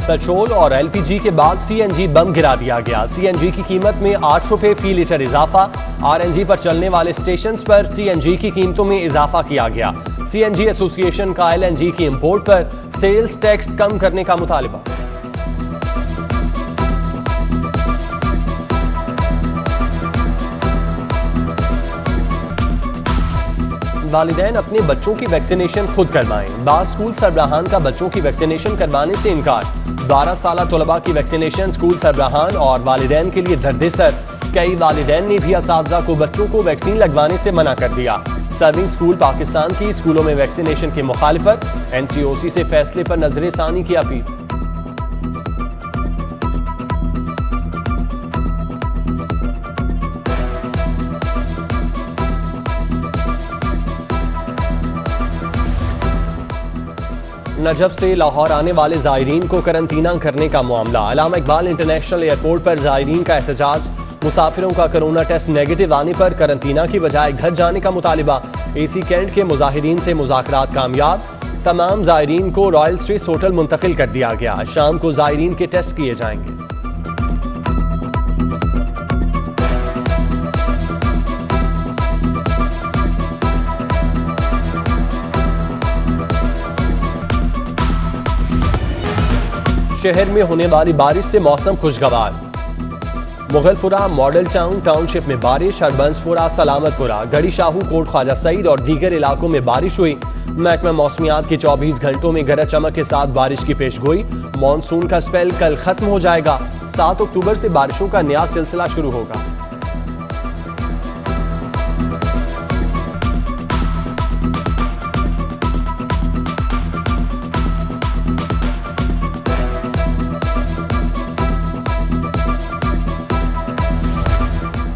Petrol और LPG के बाद CNG बम गिरा दिया गया। CNG की कीमत में 8 रुपए फी लीटर इजाफा। RNG पर चलने वाले स्टेशन पर CNG की कीमतों में इजाफा किया गया। CNG एसोसिएशन का LNG की इंपोर्ट पर सेल्स टैक्स कम करने का मुतालबा। वालिदैन अपने बच्चों की वैक्सीनेशन खुद करवाएं। बास स्कूल सरबराहान का बच्चों की वैक्सीनेशन करवाने से इनकार। 12 साल तलबा की वैक्सीनेशन स्कूल सरबराहान और वालिदैन के लिए दर्देसर। कई वालिदैन ने भी असातिज़ा को बच्चों को वैक्सीन लगवाने से मना कर दिया। सर्विंग स्कूल पाकिस्तान की स्कूलों में वैक्सीनेशन की मुखालिफत। NCOC से फैसले पर नजरसानी की अपील। नजफ से लाहौर आने वाले ज़ायरीन को करंतना करने का मामला। अल्लामा इकबाल इंटरनेशनल एयरपोर्ट पर ज़ायरीन का एहतजाज। मुसाफिरों का कोरोना टेस्ट नेगेटिव आने पर करंतना की बजाय घर जाने का मुतालिबा। AC कैंट के मुजाहिरीन से मुज़ाकरात कामयाब। तमाम ज़ायरीन को रॉयल स्विस होटल मुंतकिल कर दिया गया। शाम को ज़ायरीन के टेस्ट किए जाएंगे। शहर में होने वाली बारिश से मौसम खुशगवार। मुगलपुरा मॉडल टाउन टाउनशिप में बारिश। हरबंसपुरा सलामतपुरा गढ़ी शाहू कोट ख्वाजा सईद और दीगर इलाकों में बारिश हुई। महकमा मौसमियात की 24 घंटों में गरज चमक के साथ बारिश की पेशगोई। मानसून का स्पेल कल खत्म हो जाएगा। 7 अक्टूबर से बारिशों का नया सिलसिला शुरू होगा।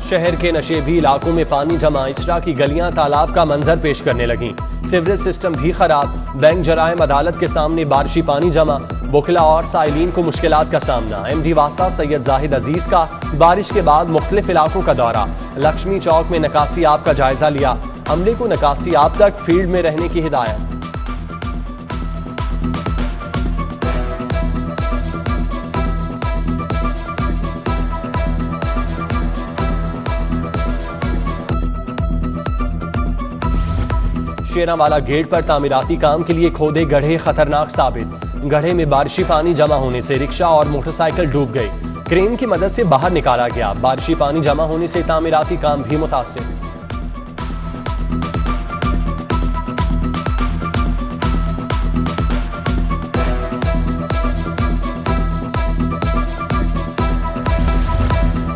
शहर के नशेबी इलाकों में पानी जमा। इचरा की गलियां तालाब का मंजर पेश करने लगी। सीवरेज सिस्टम भी खराब। बैंक जराइम अदालत के सामने बारिशी पानी जमा। बुखला और साइलिन को मुश्किलात का सामना। MD वासा सैयद जाहिद अजीज का बारिश के बाद मुख्तलिफ इलाकों का दौरा। लक्ष्मी चौक में नकासी आब का जायजा लिया। अमले को नकासी आब तक फील्ड में रहने की हिदायत। शेरावाला गेट पर तामीराती काम के लिए खोदे गड्ढे खतरनाक साबित। गड्ढे में बारिशी पानी जमा होने से रिक्शा और मोटरसाइकिल डूब गई। क्रेन की मदद से बाहर निकाला गया। बारिशी पानी जमा होने से तामीराती काम भी मुतासिर।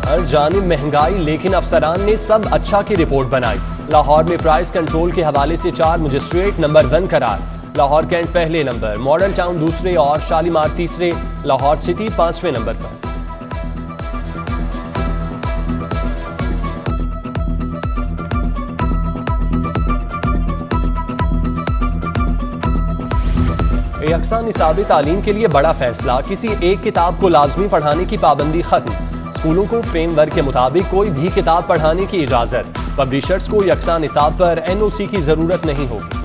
हर जानिब महंगाई, लेकिन अफसरान ने सब अच्छा की रिपोर्ट बनाई। लाहौर में प्राइस कंट्रोल के हवाले से 4 मजिस्ट्रेट नंबर 1 करार। लाहौर कैंट पहले नंबर, मॉडल टाउन दूसरे और शालीमार तीसरे, लाहौर सिटी 5वें नंबर पर। यकसा निसाबी तालीम के लिए बड़ा फैसला। किसी एक किताब को लाजमी पढ़ाने की पाबंदी खत्म। स्कूलों को फ्रेमवर्क के मुताबिक कोई भी किताब पढ़ाने की इजाजत। पब्लिशर्स को यकसा निसाब पर NOC की जरूरत नहीं होगी।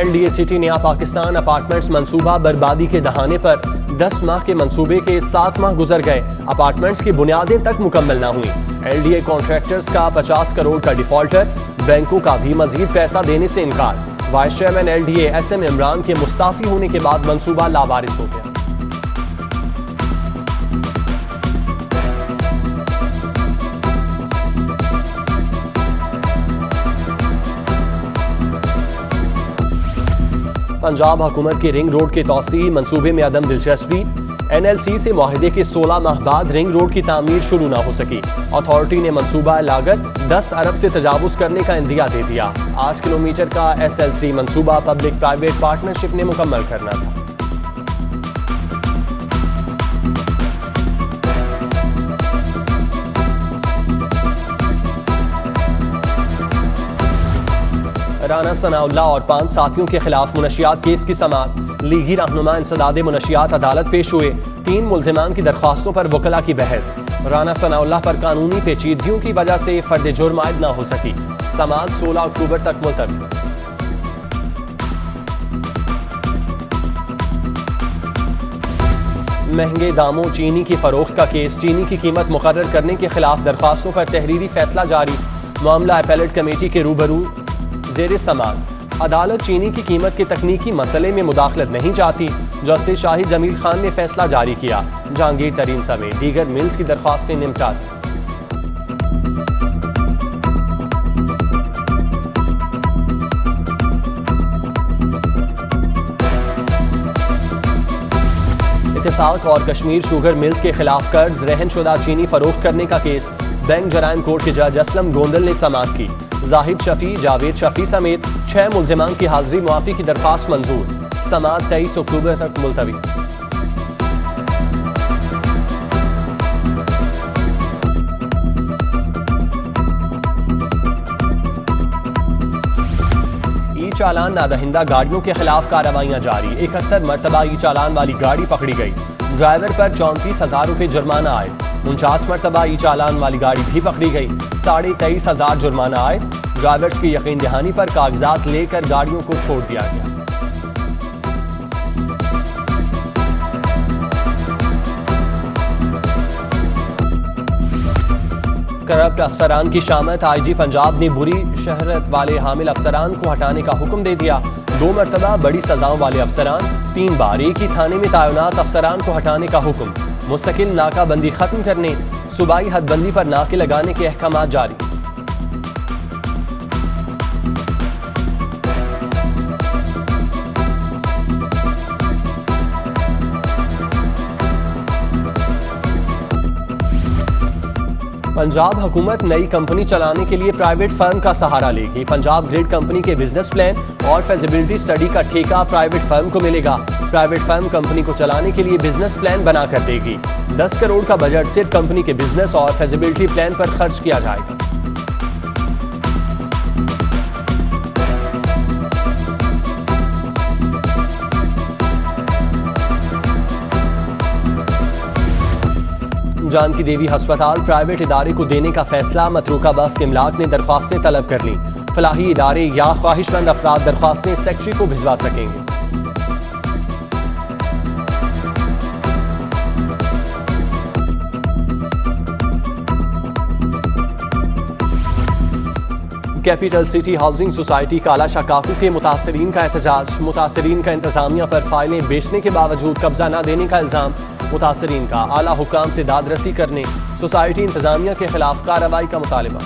LDA सिटी नया पाकिस्तान अपार्टमेंट्स मंसूबा बर्बादी के दहाने पर 10 माह के मंसूबे के 7 माह गुजर गए। अपार्टमेंट्स की बुनियादें तक मुकम्मल न हुई। LDA कॉन्ट्रैक्टर्स का 50 करोड़ का डिफॉल्टर। बैंकों का भी मजीद पैसा देने से इनकार। Vice chairman LDA SM Imran के मुस्ताफी होने के बाद मंसूबा लावारिस हो गया। पंजाब हुकूमत के रिंग रोड के तौसीई मंसूबे में अदम दिलचस्पी। NLC से मुआहदे के 16 माह बाद रिंग रोड की तामीर शुरू न हो सकी। अथॉरिटी ने मंसूबा लागत 10 अरब से तजावुज करने का इंदिया दे दिया। 8 किलोमीटर का SL3 मंसूबा पब्लिक प्राइवेट पार्टनरशिप ने मुकम्मल करना था। राना सनाउल्लाह और 5 साथियों के खिलाफ मुनशियात केस की समाअत। लीगी रहनुमा इंसदादे मुनशियात अदालत पेश हुए। 3 मुल्जिमान की दरख्वास्तों पर वकला की बहस। राना सनाउल्लाह पर कानूनी पेचीदगियों की वजह से फर्द जुर्म आयद न हो सकी। समाअत 16 अक्टूबर तक मुलतवी। महंगे दामों चीनी की फरोख्त का केस। चीनी की कीमत मुकर्रर करने के खिलाफ दरख्वास्तों पर तहरीरी फैसला जारी। मामला अपीलेट कमेटी के रूबरू ज़ेर समाअत। अदालत चीनी की कीमत के तकनीकी मसले में मुदाखलत नहीं चाहती। जस्टिस शाही जमील खान ने फैसला जारी किया। जहांगीर तरीन समेत दीगर मिल्स की दरख्वास्तें निपटा दी। इत्तेफाक और कश्मीर शुगर मिल्स के खिलाफ कर्ज रहन शुदा चीनी फरोख्त करने का केस। बैंक जराइम कोर्ट के जज असलम गोंदल ने समाअत की। जाहिद शफी, जावेद शफी समेत 6 मुल्जिमान की हाजिरी मुआफी की दरख्वास्त मंजूर। समाअत 23 अक्टूबर तक मुलतवी। ई चालान नादहिंदा गाड़ियों के खिलाफ कार्रवाइयां जारी। 71 मरतबा ई चालान वाली गाड़ी पकड़ी गई। ड्राइवर पर 34,000 रुपये जुर्माना आए। 49 मरतबा ई चालान वाली गाड़ी भी पकड़ी गई। 23,500 जुर्माना आए। ड्राइवर्स की यकीन दहानी पर कागजात लेकर गाड़ियों को छोड़ दिया गया। करप्ट अफसरान की शामत। आईजी पंजाब ने बुरी शहरत वाले हामिल अफसरान को हटाने का हुक्म दे दिया। 2 मरतबा बड़ी सजाओं वाले अफसरान, 3 बार एक ही थाने में तैनात अफसरान को हटाने का हुक्म। मुस्तकिल नाकाबंदी खत्म करने, सूबाई हदबंदी पर नाके लगाने के अहकाम जारी। पंजाब हुकूमत नई कंपनी चलाने के लिए प्राइवेट फर्म का सहारा लेगी। पंजाब ग्रिड कंपनी के बिजनेस प्लान और फेजिबिलिटी स्टडी का ठेका प्राइवेट फर्म को मिलेगा। प्राइवेट फर्म कंपनी को चलाने के लिए बिजनेस प्लान बना कर देगी। 10 करोड़ का बजट सिर्फ कंपनी के बिजनेस और फेजिबिलिटी प्लान पर खर्च किया जाएगा। जानकी देवी अस्पताल प्राइवेट इदारे को देने का फैसला। मतरूका वफ़्द इमलाक ने दरख्वास्तें तलब कर लीं। फलाही इदारे या ख्वाहिशमंद अफराद दरख्वास्तें सेक्रेटरी को भिजवा सकेंगे। कैपिटल सिटी हाउसिंग सोसाइटी काला शकाकू के मुतासरीन का एहतजाज। मुतासरीन का इंतजामिया पर फाइलें बेचने के बावजूद कब्जा न देने का इल्जाम। मुतासरीन का आला हुक्काम से दादरसी करने, सोसाइटी इंतजामिया के खिलाफ कार्रवाई का मुतालबा।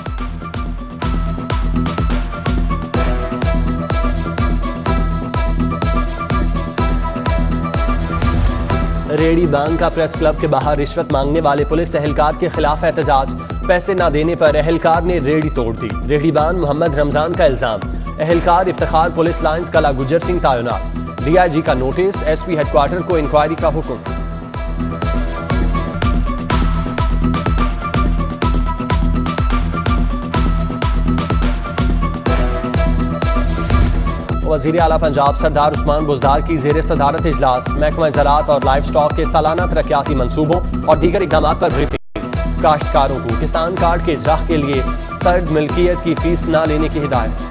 रेडी बैंक का प्रेस क्लब के बाहर रिश्वत मांगने वाले पुलिस एहलकार के खिलाफ एहतजाज। पैसे न देने पर एहलकार ने रेडी तोड़ दी। रेडीबान मोहम्मद रमजान का इल्जाम। एहलकार इफ्तिखार पुलिस लाइन्स कला गुज्जर सिंह तैनात। डीआईजी का नोटिस। एसपी हेडक्वार्टर को इंक्वायरी का हुक्म। वज़ीर आला पंजाब सरदार उस्मान बुज़दार की ज़ेर सदारत इजलास। महकमा ज़राअत और लाइव स्टॉक के सालाना तरक्याती मंसूबों और दीगर इक़दामात पर ब्रीफिंग। काश्तकारों को किसान कार्ड के इजरा के लिए फर्द मिल्कियत की फीस न लेने की हिदायत।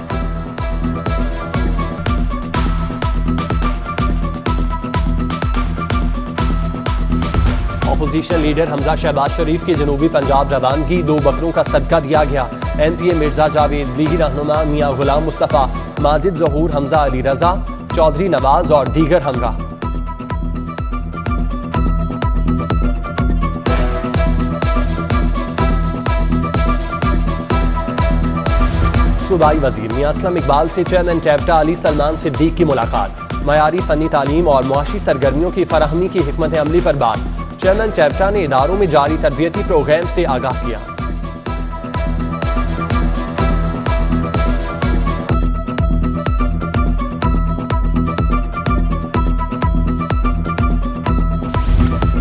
अपोजिशन लीडर हमजा शहबाज शरीफ की जनूबी पंजाब रवानगी। 2 बकरों का सदका दिया गया। MPA मिर्जा जावेद, लीगी रहनुमा मियां गुलाम मुस्तफ़ा, माजिद ज़हूर, हमजा अली रजा, चौधरी नवाज और दीगर हमरा। सूबाई वजीर मियां असलम इकबाल से चेयरमैन टैप्टा अली सलमान सिद्दीक की मुलाकात। मयारी फनी तालीम और मुआशी सरगर्मियों की फराहमी की हिकमत अमली पर बात। चेयरमैन टैप्टा ने इदारों में जारी तरबियती प्रोग्राम से आगाह किया।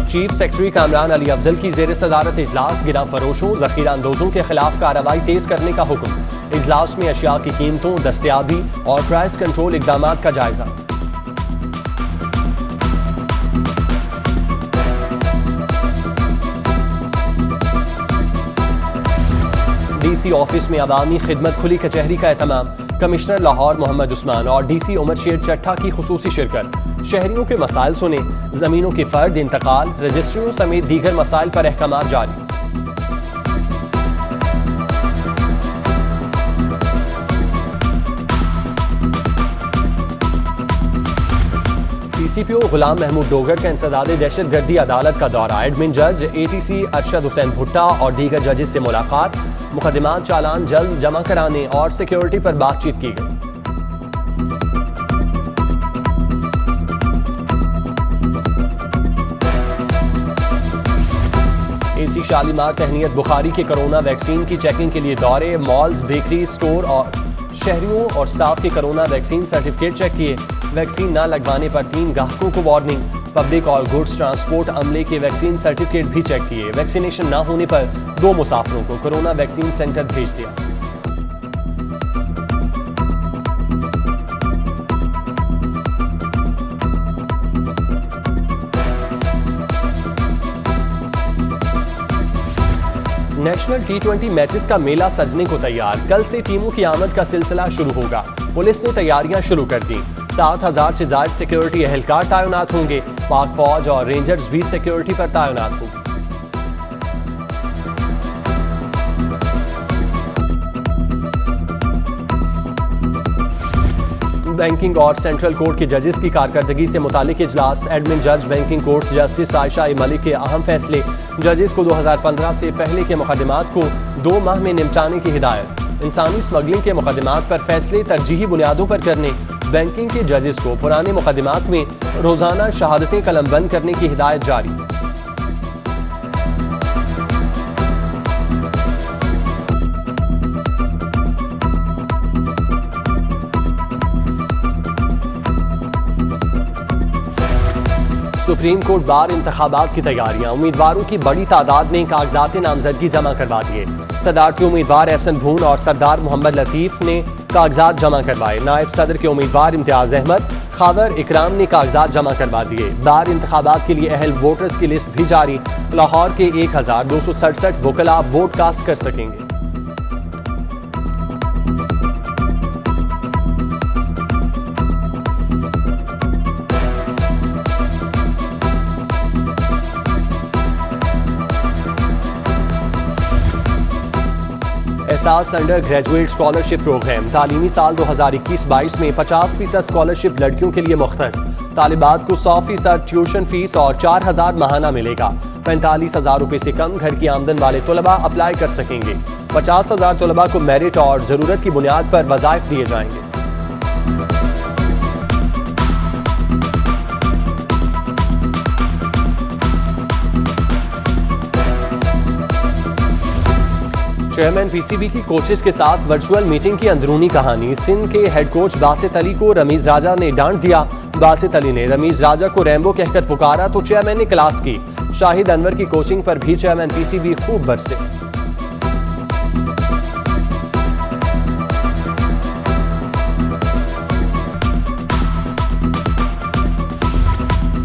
चीफ सेक्रेटरी कामरान अली अफजल की ज़ेर सदारत इजलास। गिरा फरोशों, ज़ख़ीरा अंदोजों के खिलाफ कार्रवाई तेज करने का हुक्म। इजलास में अशिया की कीमतों, दस्तयाबी और प्राइस कंट्रोल इक़दामात का जायजा। DC ऑफिस में अवामी खिदमत खुली कचहरी का एहतमाम। कमिश्नर लाहौर मोहम्मद उस्मान और DC उमर शेर चट्ठा की खुसूसी शिरकत। शहरियों के मसाइल सुने, जमीनों के फर्द इंतकाल, रजिस्ट्रियों समेत दीगर मसाइल पर अहकाम जारी। CCPO गुलाम महमूद डोगर का इंसदाद दहशतगर्दी अदालत का दौरा। एडमिन जज ATC अरशद हुसैन भुट्टा और दीगर जजेस से मुलाकात। मुकदमात चालान जल्द जमा कराने और सिक्योरिटी पर बातचीत की गई। AC शालीमार तहनीत बुखारी के कोरोना वैक्सीन की चेकिंग के लिए दौरे। मॉल्स, बेकरी, स्टोर और शहरियों और स्टाफ के कोरोना वैक्सीन सर्टिफिकेट चेक किए। वैक्सीन न लगवाने पर 3 गाहकों को वार्निंग। पब्लिक और गुड्स ट्रांसपोर्ट अमले के वैक्सीन सर्टिफिकेट भी चेक किए। वैक्सीनेशन न होने पर 2 मुसाफिरों को कोरोना वैक्सीन सेंटर भेज दिया। नेशनल T20 मैचेस का मेला सजने को तैयार। कल से टीमों की आमद का सिलसिला शुरू होगा। पुलिस ने तैयारियां शुरू कर दी। 7,000 से ज्यादा सिक्योरिटी एहलकार तैनात होंगे। पाक फौज और रेंजर्स भी सिक्योरिटी पर तैनात होंगे। बैंकिंग और सेंट्रल कोर्ट के जजेस की कारकर्दगी से मुतालिक इजलास। एडमिन जज banking court justice Ayesha Malik के अहम फैसले। जजेस को 2015 से पहले के मुकदमात को 2 माह में निपटाने की हिदायत। इंसानी स्मगलिंग के मुकदमात पर फैसले तरजीही बुनियादों पर करने। बैंकिंग के जजेस को पुराने मुकदमात में रोजाना शहादतें कलमबंद करने की हिदायत जारी। सुप्रीम कोर्ट बार इंतखाबात की तैयारियां। उम्मीदवारों की बड़ी तादाद ने कागजात नामजदगी जमा करवा दिए। सदारती उम्मीदवार एहसन भून और सरदार मोहम्मद लतीफ ने कागजात जमा करवाए। नायब सदर के उम्मीदवार इम्तियाज अहमद, खावर इकराम ने कागजात जमा करवा दिए। बार इंतखाबात के लिए अहल वोटर्स की लिस्ट भी जारी। लाहौर के 1267 वकला वोट कास्ट कर सकेंगे। एहसास अंडर ग्रेजुएट स्कॉलरशिप प्रोग्राम। तालीमी साल 2021-22 में 50% स्कॉलरशिप लड़कियों के लिए मुख्तस। तालिबात को 100% ट्यूशन फीस और 4,000 माहाना मिलेगा। 45,000 रुपये से कम घर की आमदन वाले तलबा अप्लाई कर सकेंगे। 50,000 तलबा को मेरिट और जरूरत की बुनियाद पर वज़ाइफ दिए जाएंगे। चेयरमैन PCB की कोचेस के साथ वर्चुअल मीटिंग की अंदरूनी कहानी। सिंध के हेड कोच बासित अली को रमीज राजा ने डांट दिया। बासित अली ने रमीज राजा को रैम्बो कहकर पुकारा तो चेयरमैन ने क्लास की। शाहिद अनवर की कोचिंग पर भी चेयरमैन PCB खूब बरसे।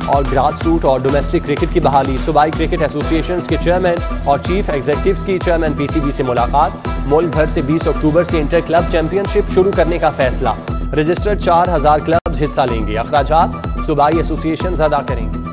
और ग्रास रूट और डोमेस्टिक क्रिकेट की बहाली। सूबाई क्रिकेट एसोसिएशन के चेयरमैन और चीफ एग्जीक्यूटिव्स की चेयरमैन PCB से मुलाकात। मुल्क भर से 20 अक्टूबर से इंटर क्लब चैंपियनशिप शुरू करने का फैसला। रजिस्टर्ड 4,000 क्लब्स हिस्सा लेंगे। अखराजात सूबाई एसोसिएशन अदा करेंगे।